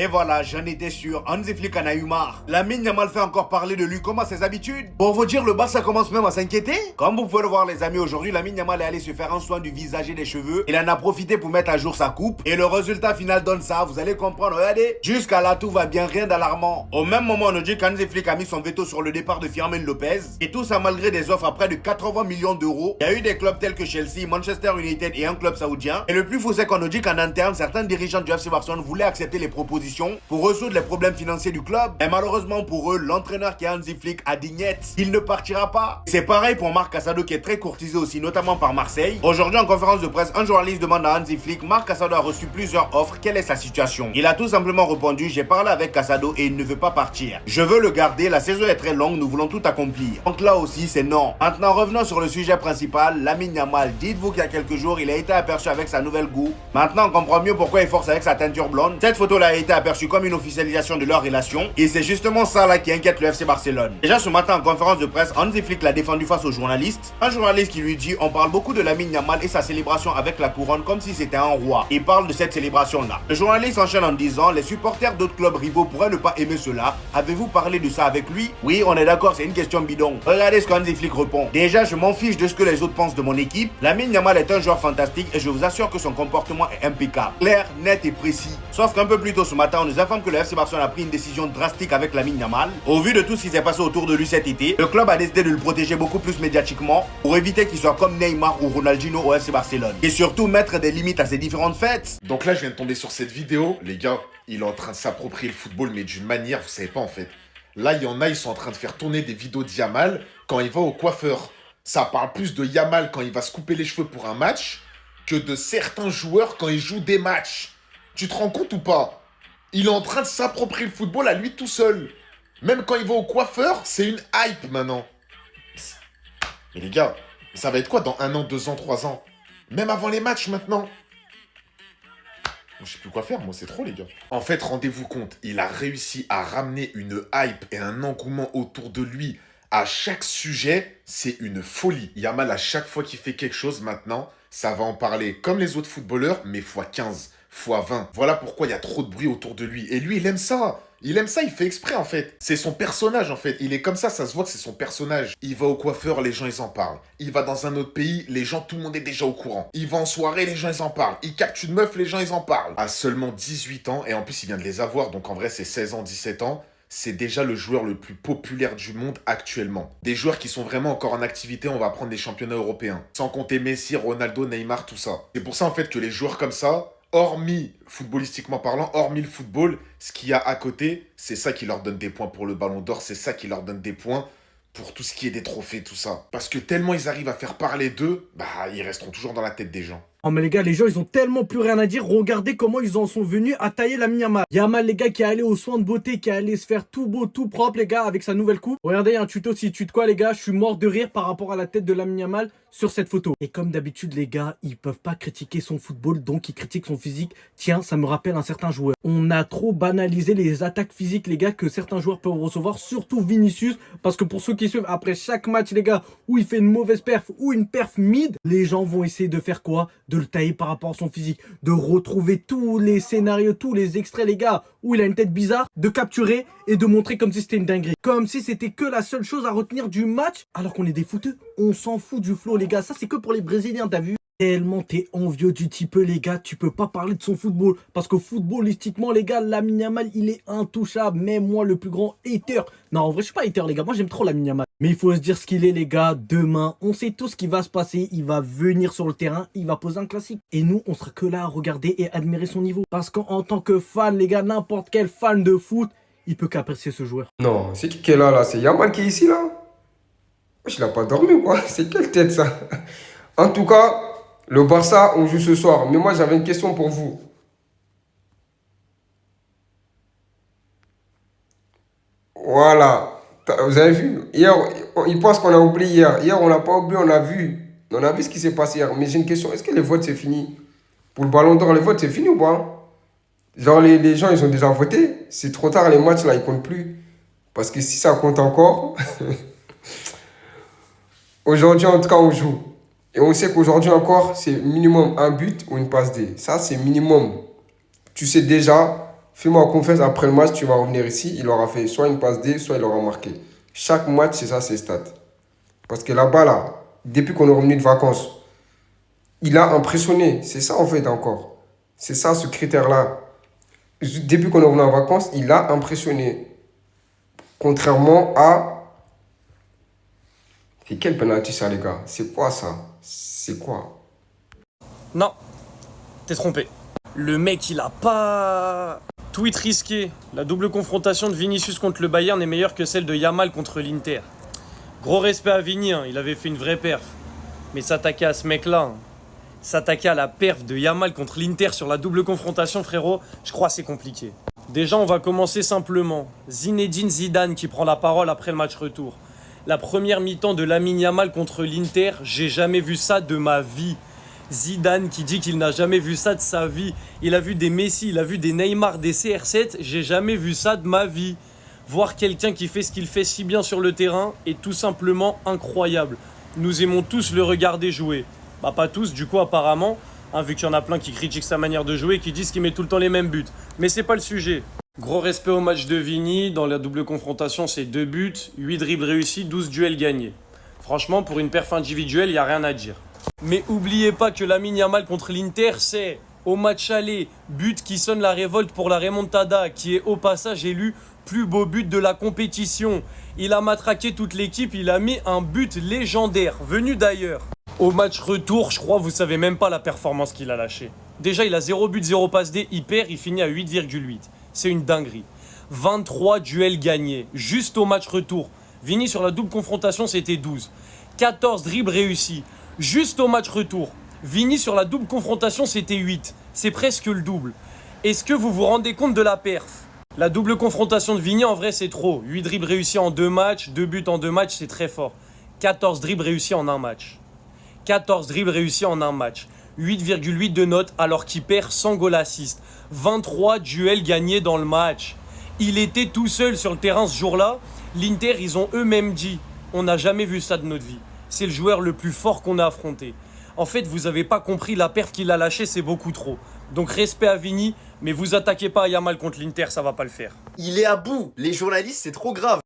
Et voilà, j'en étais sûr, Hansi Flick en a eu marre. Lamine Yamal fait encore parler de lui comme à ses habitudes. Pour vous dire, le Barça commence même à s'inquiéter. Comme vous pouvez le voir les amis, aujourd'hui, Lamine Yamal est allé se faire un soin du visage et des cheveux. Il en a profité pour mettre à jour sa coupe. Et le résultat final donne ça, vous allez comprendre, regardez. Jusqu'à là, tout va bien, rien d'alarmant. Au même moment, on nous dit qu'Hansi Flick a mis son veto sur le départ de Firmino Lopez. Et tout ça malgré des offres à près de 80 millions d'euros. Il y a eu des clubs tels que Chelsea, Manchester United et un club saoudien. Et le plus fou, c'est qu'on nous dit qu'en interne, certains dirigeants du FC Barcelone voulaient accepter les propositions pour résoudre les problèmes financiers du club. Et malheureusement pour eux, l'entraîneur qui est Hansi Flick a dit niet, il ne partira pas. C'est pareil pour Marc Casado qui est très courtisé aussi, notamment par Marseille. Aujourd'hui en conférence de presse, un journaliste demande à Hansi Flick, Marc Casado a reçu plusieurs offres, quelle est sa situation? Il a tout simplement répondu, j'ai parlé avec Casado et il ne veut pas partir. Je veux le garder, la saison est très longue, nous voulons tout accomplir. Donc là aussi c'est non. Maintenant revenons sur le sujet principal, Lamine Yamal. Dites-vous qu'il y a quelques jours, il a été aperçu avec sa nouvelle goût. Maintenant on comprend mieux pourquoi il force avec sa teinture blonde. Cette photo là a été aperçue comme une officialisation de leur relation et c'est justement ça là qui inquiète le FC Barcelone. Déjà ce matin en conférence de presse, Hansi Flick l'a défendu face aux journalistes. Un journaliste qui lui dit on parle beaucoup de Lamine Yamal et sa célébration avec la couronne comme si c'était un roi. Il parle de cette célébration là. Le journaliste enchaîne en disant les supporters d'autres clubs rivaux pourraient ne pas aimer cela. Avez-vous parlé de ça avec lui? Oui, on est d'accord, c'est une question bidon. Regardez ce que Hansi Flick répond. Déjà je m'en fiche de ce que les autres pensent de mon équipe. Lamine Yamal est un joueur fantastique et je vous assure que son comportement est impeccable. Clair, net et précis. Sauf qu'un peu plus tôt ce matin, on nous informe que le FC Barcelone a pris une décision drastique avec Lamine Yamal. Au vu de tout ce qui s'est passé autour de lui cet été, le club a décidé de le protéger beaucoup plus médiatiquement pour éviter qu'il soit comme Neymar ou Ronaldinho au FC Barcelone. Et surtout mettre des limites à ses différentes fêtes. Donc là, je viens de tomber sur cette vidéo. Les gars, il est en train de s'approprier le football, mais d'une manière, vous savez pas en fait. Là, il y en a, ils sont en train de faire tourner des vidéos de Yamal quand il va au coiffeur. Ça parle plus de Yamal quand il va se couper les cheveux pour un match que de certains joueurs quand ils jouent des matchs. Tu te rends compte ou pas? Il est en train de s'approprier le football à lui tout seul. Même quand il va au coiffeur, c'est une hype maintenant. Mais les gars, ça va être quoi dans 1 an, 2 ans, 3 ans? Même avant les matchs maintenant. Je sais plus quoi faire, moi, c'est trop, les gars. En fait, rendez-vous compte, il a réussi à ramener une hype et un engouement autour de lui à chaque sujet. C'est une folie. Yamal, à chaque fois qu'il fait quelque chose maintenant, ça va en parler comme les autres footballeurs, mais x15, x20. Voilà pourquoi il y a trop de bruit autour de lui. Et lui, il aime ça. Il aime ça, il fait exprès en fait. C'est son personnage en fait. Il est comme ça se voit que c'est son personnage. Il va au coiffeur, les gens ils en parlent. Il va dans un autre pays, les gens, tout le monde est déjà au courant. Il va en soirée, les gens ils en parlent. Il capte une meuf, les gens ils en parlent. À seulement 18 ans, et en plus il vient de les avoir, donc en vrai c'est 16 ans, 17 ans. C'est déjà le joueur le plus populaire du monde actuellement. Des joueurs qui sont vraiment encore en activité, on va prendre les championnats européens. Sans compter Messi, Ronaldo, Neymar, tout ça. C'est pour ça en fait que les joueurs comme ça, hormis, footballistiquement parlant, hormis le football, ce qu'il y a à côté, c'est ça qui leur donne des points pour le Ballon d'Or, c'est ça qui leur donne des points pour tout ce qui est des trophées, tout ça. Parce que tellement ils arrivent à faire parler d'eux, bah ils resteront toujours dans la tête des gens. Oh mais les gars, les gens ils ont tellement plus rien à dire. Regardez comment ils en sont venus à tailler Lamine Yamal. Yamal les gars qui est allé aux soins de beauté, qui est allé se faire tout beau, tout propre les gars avec sa nouvelle coupe. Regardez, il y a un tuto si tu de quoi les gars. Je suis mort de rire par rapport à la tête de Lamine Yamal sur cette photo. Et comme d'habitude les gars, ils peuvent pas critiquer son football, donc ils critiquent son physique. Tiens, ça me rappelle un certain joueur. On a trop banalisé les attaques physiques les gars que certains joueurs peuvent recevoir, surtout Vinicius. Parce que pour ceux qui suivent, après chaque match les gars, où il fait une mauvaise perf ou une perf mid, les gens vont essayer de faire quoi? De le tailler par rapport à son physique, de retrouver tous les scénarios, tous les extraits les gars, où il a une tête bizarre, de capturer et de montrer comme si c'était une dinguerie. Comme si c'était que la seule chose à retenir du match, alors qu'on est des footeux. On s'en fout du flow les gars, ça c'est que pour les Brésiliens, t'as vu? Tellement t'es envieux du type les gars, tu peux pas parler de son football. Parce que footballistiquement les gars, Lamine Yamal il est intouchable. Même moi le plus grand hater. Non en vrai je suis pas hater les gars, moi j'aime trop Lamine Yamal. Mais il faut se dire ce qu'il est les gars, demain on sait tout ce qui va se passer. Il va venir sur le terrain, il va poser un classique. Et nous on sera que là à regarder et admirer son niveau. Parce qu'en tant que fan les gars, n'importe quel fan de foot, il peut qu'apprécier ce joueur. Non, c'est qui est là? C'est Yamal qui est ici là? Je n'ai pas dormi quoi, c'est quelle tête ça? En tout cas, le Barça, on joue ce soir. Mais moi, j'avais une question pour vous. Voilà. Vous avez vu? Hier, il pense qu'on a oublié hier. Hier, on n'a pas oublié, on a vu. On a vu ce qui s'est passé hier. Mais j'ai une question. Est-ce que les votes, c'est fini? Pour le Ballon d'Or, les votes, c'est fini ou pas? Genre, les gens, ils ont déjà voté. C'est trop tard, les matchs, là, ils comptent plus. Parce que si ça compte encore... Aujourd'hui, en tout cas, on joue. Et on sait qu'aujourd'hui encore, c'est minimum un but ou une passe D. Ça, c'est minimum. Tu sais déjà, Fais-moi confiance, après le match, tu vas revenir ici, il aura fait soit une passe D, soit il aura marqué. Chaque match, c'est ça ses stats. Parce que là-bas, là, depuis qu'on est revenu de vacances, il a impressionné. C'est ça en fait encore. C'est ça ce critère-là. Depuis qu'on est revenu en vacances, il a impressionné. Contrairement à... C'est quel penalty ça les gars? C'est quoi ça? C'est quoi? Non, t'es trompé. Le mec, il a pas... Tweet risqué. La double confrontation de Vinicius contre le Bayern est meilleure que celle de Yamal contre l'Inter. Gros respect à Vini, hein, il avait fait une vraie perf. Mais s'attaquer à ce mec-là, hein, s'attaquer à la perf de Yamal contre l'Inter sur la double confrontation, frérot, je crois que c'est compliqué. Déjà, on va commencer simplement. Zinedine Zidane qui prend la parole après le match retour. La première mi-temps de Lamine Yamal contre l'Inter, j'ai jamais vu ça de ma vie. Zidane qui dit qu'il n'a jamais vu ça de sa vie. Il a vu des Messi, il a vu des Neymar, des CR7. J'ai jamais vu ça de ma vie. Voir quelqu'un qui fait ce qu'il fait si bien sur le terrain est tout simplement incroyable. Nous aimons tous le regarder jouer. Bah pas tous, du coup apparemment, hein, vu qu'il y en a plein qui critiquent sa manière de jouer, qui disent qu'il met tout le temps les mêmes buts. Mais c'est pas le sujet. Gros respect au match de Vini. Dans la double confrontation, c'est 2 buts, 8 dribbles réussis, 12 duels gagnés. Franchement, pour une perf individuelle, il n'y a rien à dire. Mais oubliez pas que Lamine Yamal contre l'Inter, c'est au match aller, but qui sonne la révolte pour la remontada, qui est au passage élu plus beau but de la compétition. Il a matraqué toute l'équipe, il a mis un but légendaire, venu d'ailleurs. Au match retour, je crois, vous savez même pas la performance qu'il a lâchée. Déjà, il a 0 but, 0 passe D, il perd, il finit à 8,8. C'est une dinguerie. 23 duels gagnés, juste au match retour. Vini sur la double confrontation, c'était 12. 14 dribbles réussis. Juste au match retour. Vini sur la double confrontation, c'était 8. C'est presque le double. Est-ce que vous vous rendez compte de la perf? La double confrontation de Vini, en vrai, c'est trop. 8 dribbles réussis en 2 matchs, 2 buts en 2 matchs, c'est très fort. 14 dribbles réussis en un match. 14 dribbles réussis en un match. 8,8 de note alors qu'il perd 100 goal assist. 23 duels gagnés dans le match. Il était tout seul sur le terrain ce jour-là. L'Inter, ils ont eux-mêmes dit « On n'a jamais vu ça de notre vie. C'est le joueur le plus fort qu'on a affronté. » En fait, vous avez pas compris, la perf qu'il a lâchée, c'est beaucoup trop. Donc respect à Vini, mais vous attaquez pas à Yamal contre l'Inter, ça va pas le faire. Il est à bout. Les journalistes, c'est trop grave.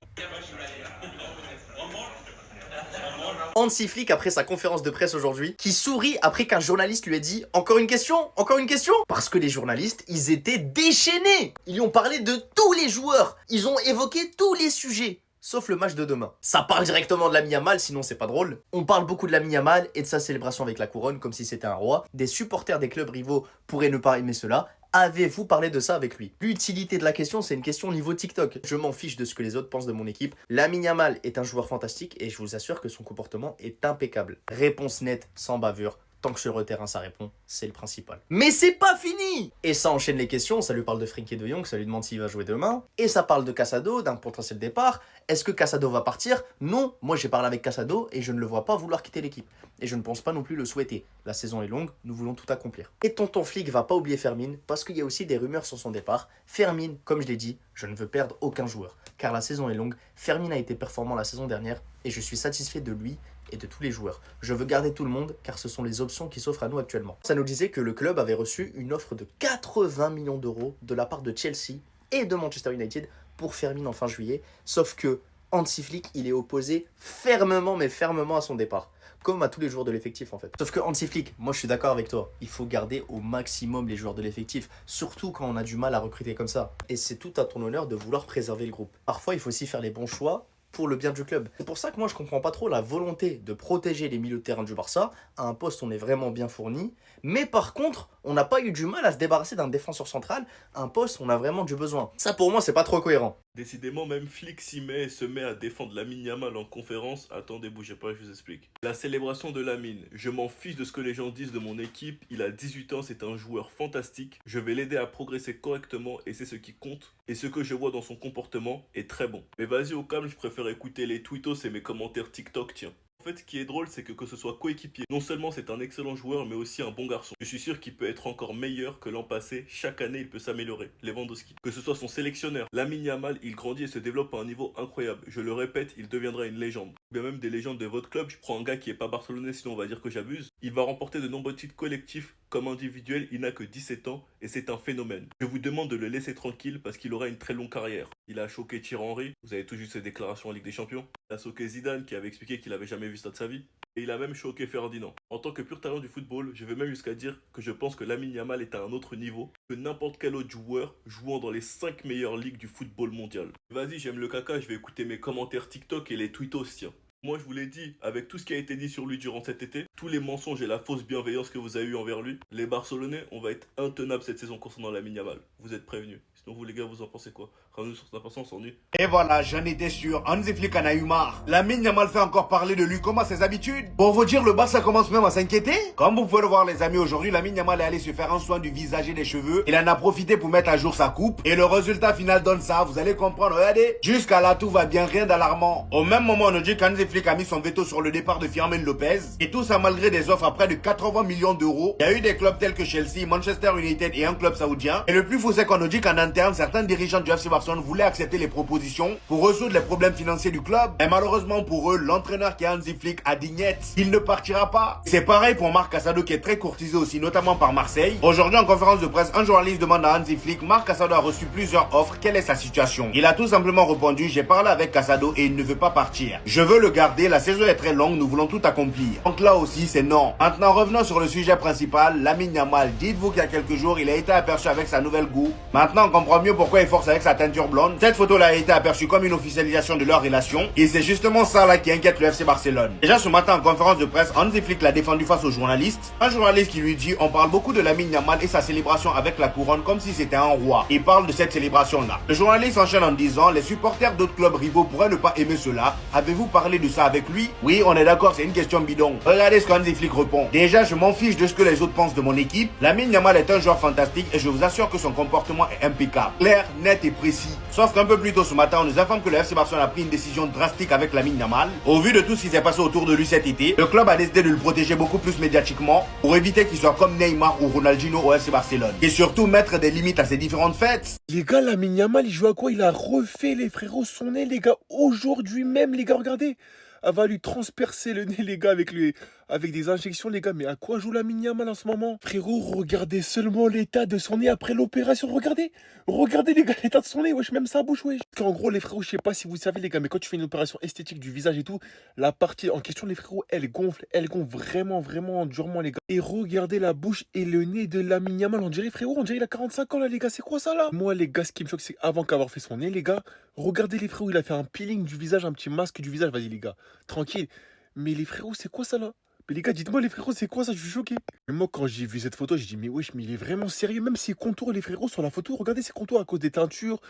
Hansi Flick après sa conférence de presse aujourd'hui, qui sourit après qu'un journaliste lui ait dit « Encore une question? Encore une question ?» Parce que les journalistes, ils étaient déchaînés. Ils lui ont parlé de tous les joueurs. Ils ont évoqué tous les sujets. Sauf le match de demain. Ça parle directement de Lamine Yamal, sinon c'est pas drôle. On parle beaucoup de Lamine Yamal et de sa célébration avec la couronne, comme si c'était un roi. Des supporters des clubs rivaux pourraient ne pas aimer cela. Avez-vous parlé de ça avec lui? L'utilité de la question, c'est une question niveau TikTok. Je m'en fiche de ce que les autres pensent de mon équipe. Lamine Yamal est un joueur fantastique et je vous assure que son comportement est impeccable. Réponse nette, sans bavure. Tant que sur le terrain ça répond, c'est le principal. Mais c'est pas fini! Et ça enchaîne les questions, ça lui parle de Frenkie de Jong, ça lui demande s'il va jouer demain. Et ça parle de Casado, d'un potentiel départ. Est-ce que Casado va partir? Non, moi j'ai parlé avec Casado et je ne le vois pas vouloir quitter l'équipe. Et je ne pense pas non plus le souhaiter. La saison est longue, nous voulons tout accomplir. Et tonton Flick va pas oublier Fermin, parce qu'il y a aussi des rumeurs sur son départ. Fermin, comme je l'ai dit, je ne veux perdre aucun joueur. Car la saison est longue, Fermin a été performant la saison dernière et je suis satisfait de lui et de tous les joueurs. Je veux garder tout le monde car ce sont les options qui s'offrent à nous actuellement. Ça nous disait que le club avait reçu une offre de 80 millions d'euros de la part de Chelsea et de Manchester United pour Fermin en fin juillet. Sauf que Hansi Flick, il est opposé fermement mais fermement à son départ. Comme à tous les joueurs de l'effectif en fait. Sauf que Hansi Flick, moi je suis d'accord avec toi, il faut garder au maximum les joueurs de l'effectif, surtout quand on a du mal à recruter comme ça. Et c'est tout à ton honneur de vouloir préserver le groupe. Parfois il faut aussi faire les bons choix pour le bien du club. C'est pour ça que moi je comprends pas trop la volonté de protéger les milieux de terrain du Barça. À un poste on est vraiment bien fourni, mais par contre on n'a pas eu du mal à se débarrasser d'un défenseur central, un poste où on a vraiment du besoin. Ça pour moi c'est pas trop cohérent. Décidément, même Flick s'y met et se met à défendre Lamine Yamal en conférence. Attendez, bougez pas, je vous explique. La célébration de Lamine. Je m'en fiche de ce que les gens disent de mon équipe. Il a 18 ans, c'est un joueur fantastique. Je vais l'aider à progresser correctement et c'est ce qui compte. Et ce que je vois dans son comportement est très bon. Mais vas-y au calme, je préfère écouter les tweetos et mes commentaires TikTok, tiens. En fait, ce qui est drôle, c'est que ce soit coéquipier, non seulement c'est un excellent joueur, mais aussi un bon garçon. Je suis sûr qu'il peut être encore meilleur que l'an passé. Chaque année, il peut s'améliorer. Lewandowski. Que ce soit son sélectionneur. Lamine Yamal, il grandit et se développe à un niveau incroyable. Je le répète, il deviendra une légende. bien même des légendes de votre club. Je prends un gars qui est pas barcelonais, sinon on va dire que j'abuse. Il va remporter de nombreux titres collectifs comme individuel. Il n'a que 17 ans et c'est un phénomène. Je vous demande de le laisser tranquille parce qu'il aura une très longue carrière. Il a choqué Thierry Henry. Vous avez tous vu ses déclarations en Ligue des Champions. Il a choqué Zidane qui avait expliqué qu'il avait jamais vu ça de sa vie. Et il a même choqué Ferdinand. En tant que pur talent du football, je vais même jusqu'à dire que je pense que Lamine Yamal est à un autre niveau que n'importe quel autre joueur jouant dans les 5 meilleures ligues du football mondial. Vas-y, j'aime le caca, je vais écouter mes commentaires TikTok et les tweetos, tiens. Moi, je vous l'ai dit, avec tout ce qui a été dit sur lui durant cet été, tous les mensonges et la fausse bienveillance que vous avez eu envers lui, les Barcelonais, on va être intenables cette saison concernant Lamine Yamal. Vous êtes prévenus. Sinon, vous les gars, vous en pensez quoi? Ramenez sur Snap, on s'ennuie. Et voilà, j'en étais sûr. Hansi Flick en a eu marre. Lamine Yamal fait encore parler de lui comme à ses habitudes. Pour vous dire, le Barça commence même à s'inquiéter. Comme vous pouvez le voir, les amis, aujourd'hui, Lamine Yamal est allé se faire un soin du visage et des cheveux. Il en a profité pour mettre à jour sa coupe. Et le résultat final donne ça. Vous allez comprendre. Regardez. Jusqu'à là, tout va bien, rien d'alarmant. Au même moment, on nous dit qu'Hansi Flick a mis son veto sur le départ de Firmin Lopez. Et tout ça malgré des offres à près de 80 millions d'euros. Il y a eu des clubs tels que Chelsea, Manchester United et un club saoudien. Et le plus fou, c'est qu'on nous dit qu'en interne, certains dirigeants du FC Barcelone voulaient accepter les propositions pour résoudre les problèmes financiers du club. Et malheureusement pour eux, l'entraîneur qui est Hansi Flick a dit niet. Il ne partira pas. C'est pareil pour Marc Casado qui est très courtisé aussi, notamment par Marseille. Aujourd'hui, en conférence de presse, un journaliste demande à Hansi Flick, Marc Casado a reçu plusieurs offres, quelle est sa situation? Il a tout simplement répondu, j'ai parlé avec Casado et il ne veut pas partir. Je veux le garder, la saison est très longue, nous voulons tout accomplir. Donc là aussi, c'est non. Maintenant, revenons sur le sujet principal, Lamine Yamal. Dites-vous qu'il y a quelques jours, il a été aperçu avec sa nouvelle goût. Maintenant, on comprend mieux pourquoi il force avec sa teinture blonde. Cette photo-là a été aperçue comme une officialisation de leur relation. Et c'est justement ça là qui inquiète le FC Barcelone. Déjà ce matin en conférence de presse, Hansi Flick l'a défendu face aux journalistes. Un journaliste qui lui dit, on parle beaucoup de Lamine Yamal et sa célébration avec la couronne comme si c'était un roi. Il parle de cette célébration-là. Le journaliste enchaîne en disant, les supporters d'autres clubs rivaux pourraient ne pas aimer cela. Avez-vous parlé de ça avec lui? Oui, on est d'accord, c'est une question bidon. Regardez ce qu'Hansi Flick répond. Déjà, je m'en fiche de ce que les autres pensent de mon équipe. Lamine Yamal est un joueur fantastique et je vous assure que son comportement est impeccable. Clair, net et précis. Sauf qu'un peu plus tôt ce matin, on nous informe que le FC Barcelone a pris une décision drastique avec Lamine Yamal. Au vu de tout ce qui s'est passé autour de lui cet été, le club a décidé de le protéger beaucoup plus médiatiquement pour éviter qu'il soit comme Neymar ou Ronaldinho au FC Barcelone. Et surtout mettre des limites à ses différentes fêtes. Les gars, Lamine Yamal, il joue à quoi? Il a refait, les frérots, son nez, les gars. Aujourd'hui même, les gars, regardez. Elle va lui transpercer le nez, les gars, avec des injections, les gars. Mais à quoi joue Lamine Yamal en ce moment? Frérot, regardez seulement l'état de son nez après l'opération. Regardez, les gars, l'état de son nez, wesh, même sa bouche, wesh. Parce qu'en gros, les frérots, je sais pas si vous savez, les gars, mais quand tu fais une opération esthétique du visage et tout, la partie en question, les frérots, elle gonfle vraiment, vraiment durement, les gars. Et regardez la bouche et le nez de Lamine Yamal. On dirait, frérot, on dirait il a 45 ans, là, les gars. C'est quoi ça, là? Moi, les gars, ce qui me choque, c'est qu'avant qu'avoir fait son nez, les gars, regardez les frérots, il a fait un peeling du visage, un petit masque du visage. Vas-y, les gars. Tranquille. Mais les frérots, c'est quoi ça là? Mais les gars, dites-moi les frérots, c'est quoi ça? Je suis choqué. Mais moi, quand j'ai vu cette photo, j'ai dit, mais wesh, mais il est vraiment sérieux. Même ses contours, les frérots, sur la photo, regardez ses contours à cause des teintures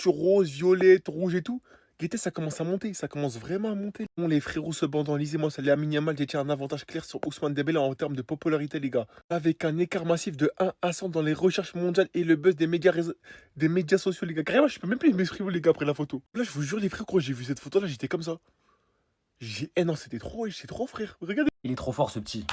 roses, violettes, rouges et tout. Guettez, ça commence à monter, ça commence vraiment à monter. Bon, les frérots, cependant, lisez-moi, ça, Lamine Yamal détient un avantage clair sur Ousmane Dembélé en termes de popularité, les gars. Avec un écart massif de 1 à 100 dans les recherches mondiales et le buzz des médias sociaux, les gars. Carrément, je peux même plus m'exprimer, les gars, après la photo. Là, je vous jure, les frérots, quand j'ai vu cette photo-là, j'étais comme ça. Eh non, c'était trop, c'est trop, frère. Regardez. Il est trop fort, ce petit.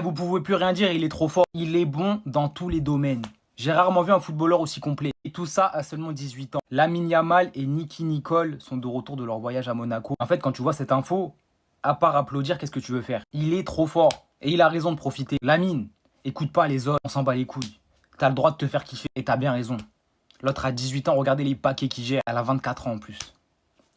Vous pouvez plus rien dire, il est trop fort. Il est bon dans tous les domaines. J'ai rarement vu un footballeur aussi complet. Et tout ça à seulement 18 ans. Lamine Yamal et Nicky Nicole sont de retour de leur voyage à Monaco. En fait, quand tu vois cette info, à part applaudir, qu'est-ce que tu veux faire? Il est trop fort. Et il a raison de profiter. Lamine, écoute pas les autres, on s'en bat les couilles. T'as le droit de te faire kiffer. Et t'as bien raison. L'autre a 18 ans, regardez les paquets qu'il gère. Elle a 24 ans en plus.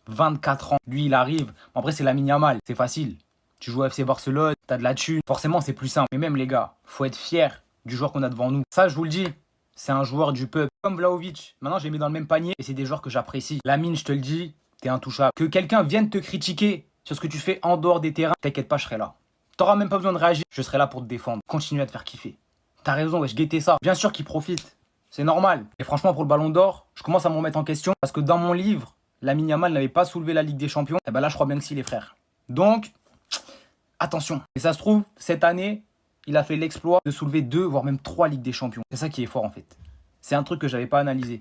24 ans. Lui, il arrive. Bon, après, c'est Lamine Yamal. C'est facile. Tu joues au FC Barcelone, t'as de la thune. Forcément, c'est plus simple. Mais même, les gars, faut être fier du joueur qu'on a devant nous. Ça, je vous le dis, c'est un joueur du peuple. Comme Vlahovic. Maintenant, je les mets dans le même panier. Et c'est des joueurs que j'apprécie. Lamine, je te le dis, t'es intouchable. Que quelqu'un vienne te critiquer sur ce que tu fais en dehors des terrains, t'inquiète pas, je serai là. T'auras même pas besoin de réagir. Je serai là pour te défendre. Continue à te faire kiffer. T'as raison, wesh, guettez ça. Bien sûr qu'il profite. C'est normal. Et franchement, pour le Ballon d'Or, je commence à me remettre en question. Parce que dans mon livre, Lamine Yamal n'avait pas soulevé la Ligue des Champions. Et ben là, je crois bien que si, les frères. Donc, attention. Et ça se trouve, cette année, il a fait l'exploit de soulever 2, voire même 3 Ligues des Champions. C'est ça qui est fort, en fait. C'est un truc que j'avais pas analysé.